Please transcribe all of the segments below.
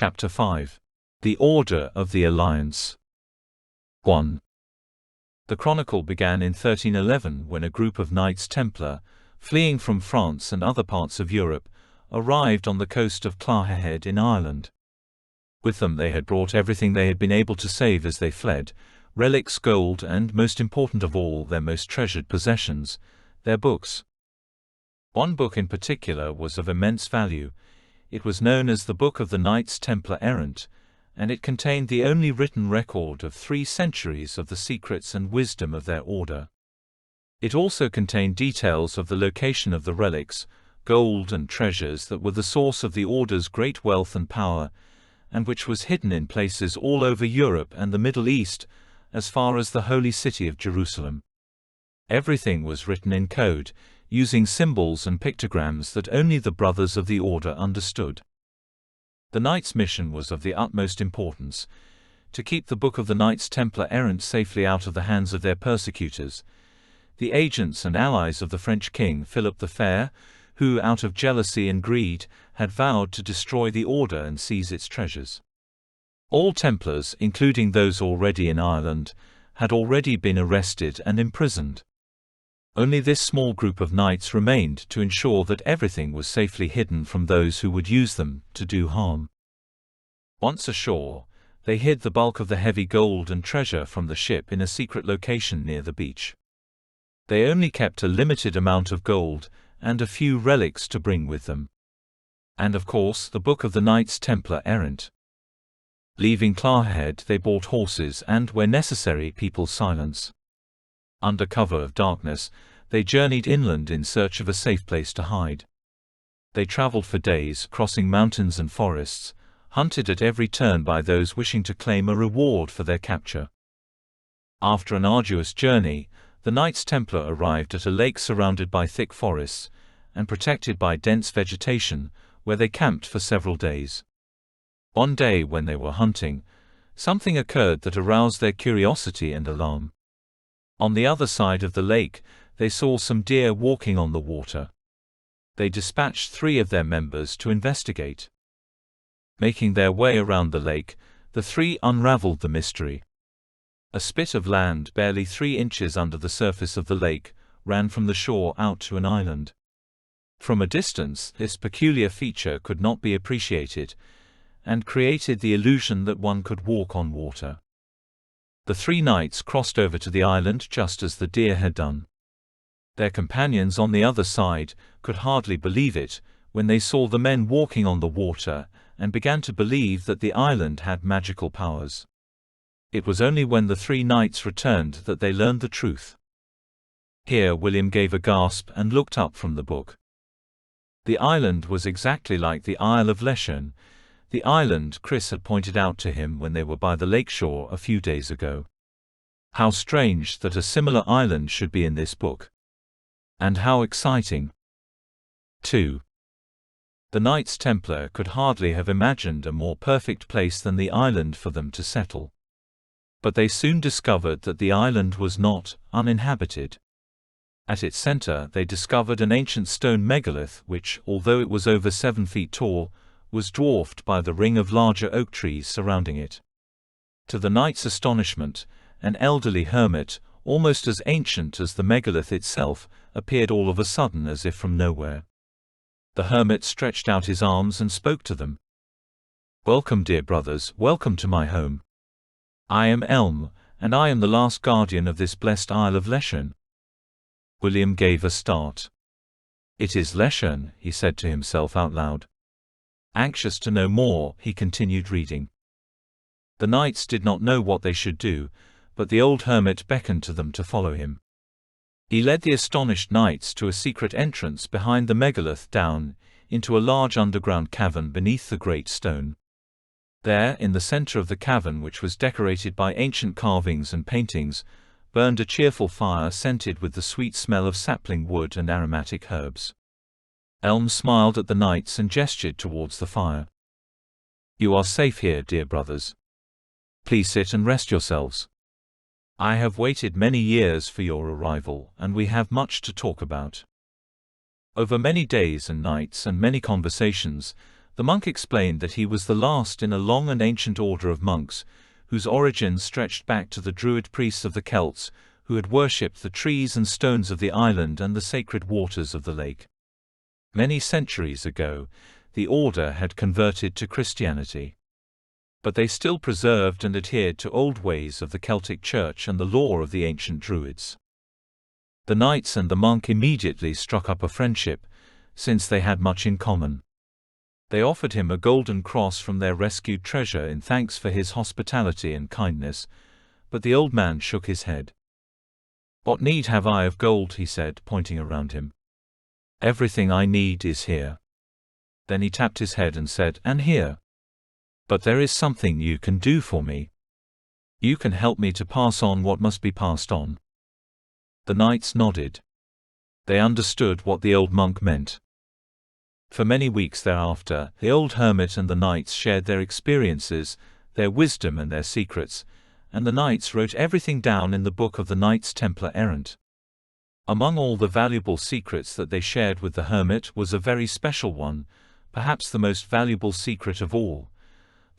Chapter 5. The Order of the Alliance. 1. The chronicle began in 1311 when a group of Knights Templar, fleeing from France and other parts of Europe, arrived on the coast of Claherhead in Ireland. With them they had brought everything they had been able to save as they fled: relics, gold, and, most important of all, their most treasured possessions, their books. One book in particular was of immense value. It was known as the Book of the Knights Templar Errant, and it contained the only written record of 3 centuries of the secrets and wisdom of their order. It also contained details of the location of the relics, gold and treasures that were the source of the order's great wealth and power, and which was hidden in places all over Europe and the Middle East, as far as the holy city of Jerusalem. Everything was written in code, using symbols and pictograms that only the brothers of the order understood. The Knights' mission was of the utmost importance: to keep the Book of the Knights Templar Errant safely out of the hands of their persecutors, the agents and allies of the French king Philip the Fair, who, out of jealousy and greed, had vowed to destroy the order and seize its treasures. All Templars, including those already in Ireland, had already been arrested and imprisoned. Only this small group of knights remained to ensure that everything was safely hidden from those who would use them to do harm. Once ashore, they hid the bulk of the heavy gold and treasure from the ship in a secret location near the beach. They only kept a limited amount of gold and a few relics to bring with them. And of course the Book of the Knights Templar Errant. Leaving Claherhead, they bought horses and, where necessary, people's silence. Under cover of darkness, they journeyed inland in search of a safe place to hide. They traveled for days, crossing mountains and forests, hunted at every turn by those wishing to claim a reward for their capture. After an arduous journey, the Knights Templar arrived at a lake surrounded by thick forests and protected by dense vegetation, where they camped for several days. One day when they were hunting, something occurred that aroused their curiosity and alarm. On the other side of the lake, they saw some deer walking on the water. They dispatched 3 of their members to investigate. Making their way around the lake, the 3 unraveled the mystery. A spit of land barely 3 inches under the surface of the lake ran from the shore out to an island. From a distance, this peculiar feature could not be appreciated, and created the illusion that one could walk on water. The 3 knights crossed over to the island just as the deer had done. Their companions on the other side could hardly believe it when they saw the men walking on the water, and began to believe that the island had magical powers. It was only when the 3 knights returned that they learned the truth. Here William gave a gasp and looked up from the book. The island was exactly like the Isle of Leshon, the island Chris had pointed out to him when they were by the lakeshore a few days ago. How strange that a similar island should be in this book. And how exciting. 2. The Knights Templar could hardly have imagined a more perfect place than the island for them to settle. But they soon discovered that the island was not uninhabited. At its center they discovered an ancient stone megalith which, although it was over 7 feet tall, was dwarfed by the ring of larger oak trees surrounding it. To the knights' astonishment, an elderly hermit, almost as ancient as the megalith itself, appeared all of a sudden as if from nowhere. The hermit stretched out his arms and spoke to them. "Welcome, dear brothers, welcome to my home. I am Elm, and I am the last guardian of this blessed Isle of Leshon." William gave a start. "It is Leshon," he said to himself out loud. Anxious to know more, he continued reading. The knights did not know what they should do, but the old hermit beckoned to them to follow him. He led the astonished knights to a secret entrance behind the megalith down into a large underground cavern beneath the great stone. There, in the center of the cavern, which was decorated by ancient carvings and paintings, burned a cheerful fire scented with the sweet smell of sapling wood and aromatic herbs. Elm smiled at the knights and gestured towards the fire. "You are safe here, dear brothers. Please sit and rest yourselves. I have waited many years for your arrival, and we have much to talk about." Over many days and nights and many conversations, The monk explained that he was the last in a long and ancient order of monks, whose origins stretched back to the Druid priests of the Celts, who had worshipped the trees and stones of the island and the sacred waters of the lake. Many centuries ago, the order had converted to Christianity. But they still preserved and adhered to old ways of the Celtic Church and the lore of the ancient Druids. The knights and the monk immediately struck up a friendship, since they had much in common. They offered him a golden cross from their rescued treasure in thanks for his hospitality and kindness, but the old man shook his head. "What need have I of gold?" he said, pointing around him. "Everything I need is here." Then he tapped his head and said, "And here. But there is something you can do for me. You can help me to pass on what must be passed on." The knights nodded. They understood what the old monk meant. For many weeks thereafter, the old hermit and the knights shared their experiences, their wisdom and their secrets, and the knights wrote everything down in the book of the Knights Templar Errant. Among all the valuable secrets that they shared with the hermit was a very special one, perhaps the most valuable secret of all: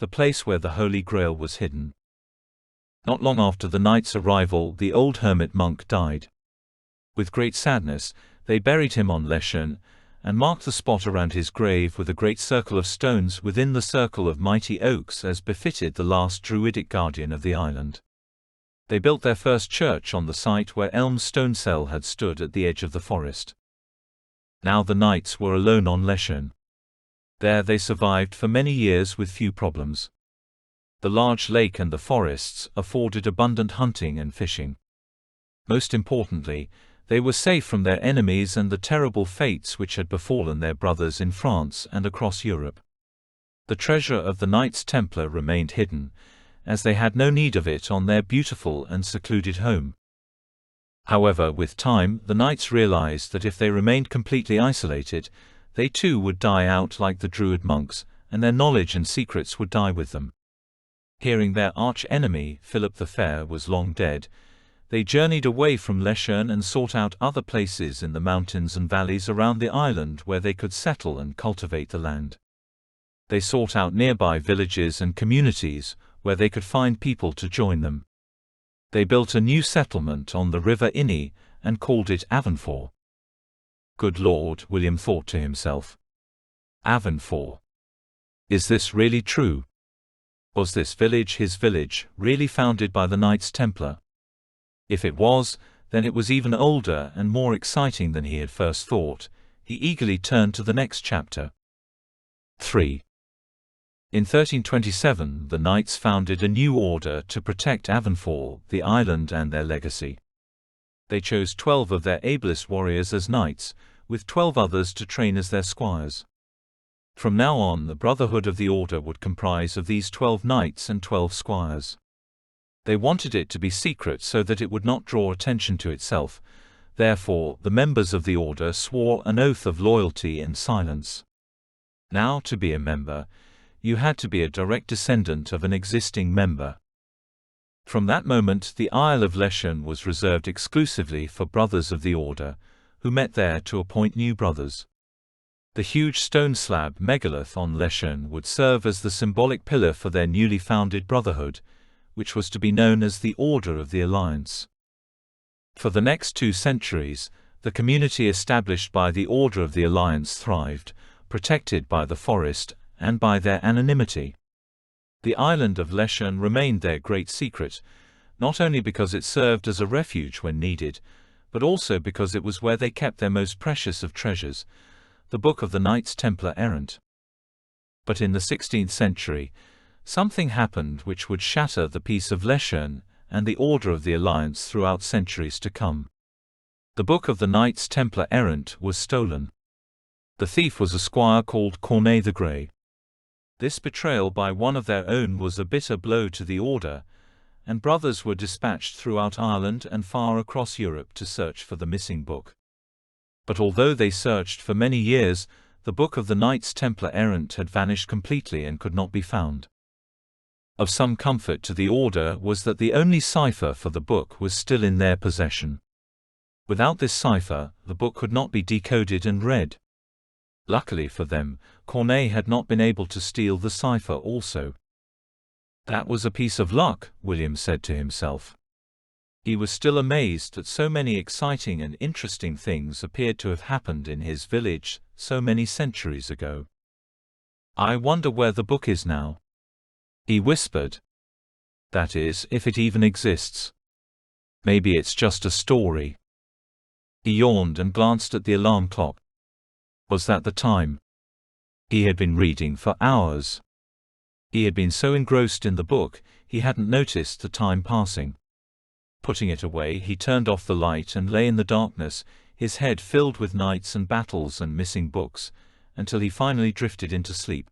the place where the Holy Grail was hidden. Not long after the knights' arrival, the old hermit monk died. With great sadness, they buried him on Leshen, and marked the spot around his grave with a great circle of stones within the circle of mighty oaks, as befitted the last druidic guardian of the island. They built their first church on the site where Elm's stone cell had stood at the edge of the forest. Now the knights were alone on Leshen. There they survived for many years with few problems. The large lake and the forests afforded abundant hunting and fishing. Most importantly, they were safe from their enemies and the terrible fates which had befallen their brothers in France and across Europe. The treasure of the Knights Templar remained hidden, as they had no need of it on their beautiful and secluded home. However, with time, the knights realized that if they remained completely isolated, they too would die out like the Druid monks, and their knowledge and secrets would die with them. Hearing their arch-enemy, Philip the Fair, was long dead, they journeyed away from Leshen and sought out other places in the mountains and valleys around the island where they could settle and cultivate the land. They sought out nearby villages and communities where they could find people to join them. They built a new settlement on the River Inny and called it Avenfore. Good Lord, William thought to himself. Avenfore. Is this really true? Was this village his village, really founded by the Knights Templar? If it was, then it was even older and more exciting than he had first thought. He eagerly turned to the next chapter. 3. In 1327, the knights founded a new order to protect Avenfore, the island, and their legacy. They chose 12 of their ablest warriors as knights, with 12 others to train as their squires. From now on, the Brotherhood of the Order would comprise of these 12 knights and 12 squires. They wanted it to be secret so that it would not draw attention to itself. Therefore, the members of the order swore an oath of loyalty and silence. Now, to be a member, you had to be a direct descendant of an existing member. From that moment, the Isle of Leshen was reserved exclusively for brothers of the order, who met there to appoint new brothers. The huge stone slab megalith on Leshen would serve as the symbolic pillar for their newly founded brotherhood, which was to be known as the Order of the Alliance. For the next 2 centuries, the community established by the Order of the Alliance thrived, protected by the forest and by their anonymity. The island of Leshen remained their great secret, not only because it served as a refuge when needed, but also because it was where they kept their most precious of treasures, the Book of the Knights Templar Errant. But in the 16th century, something happened which would shatter the peace of Leshen and the Order of the Alliance throughout centuries to come. The Book of the Knights Templar Errant was stolen. The thief was a squire called Corneille the Grey. This betrayal by one of their own was a bitter blow to the Order, and brothers were dispatched throughout Ireland and far across Europe to search for the missing book. But although they searched for many years, the Book of the Knights Templar Errant had vanished completely and could not be found. Of some comfort to the Order was that the only cipher for the book was still in their possession. Without this cipher, the book could not be decoded and read. Luckily for them, Corneille had not been able to steal the cipher also. That was a piece of luck, William said to himself. He was still amazed that so many exciting and interesting things appeared to have happened in his village so many centuries ago. I wonder where the book is now, he whispered. That is, if it even exists. Maybe it's just a story. He yawned and glanced at the alarm clock. Was that the time? He had been reading for hours. He had been so engrossed in the book, he hadn't noticed the time passing. Putting it away, he turned off the light and lay in the darkness, his head filled with knights and battles and missing books, until he finally drifted into sleep.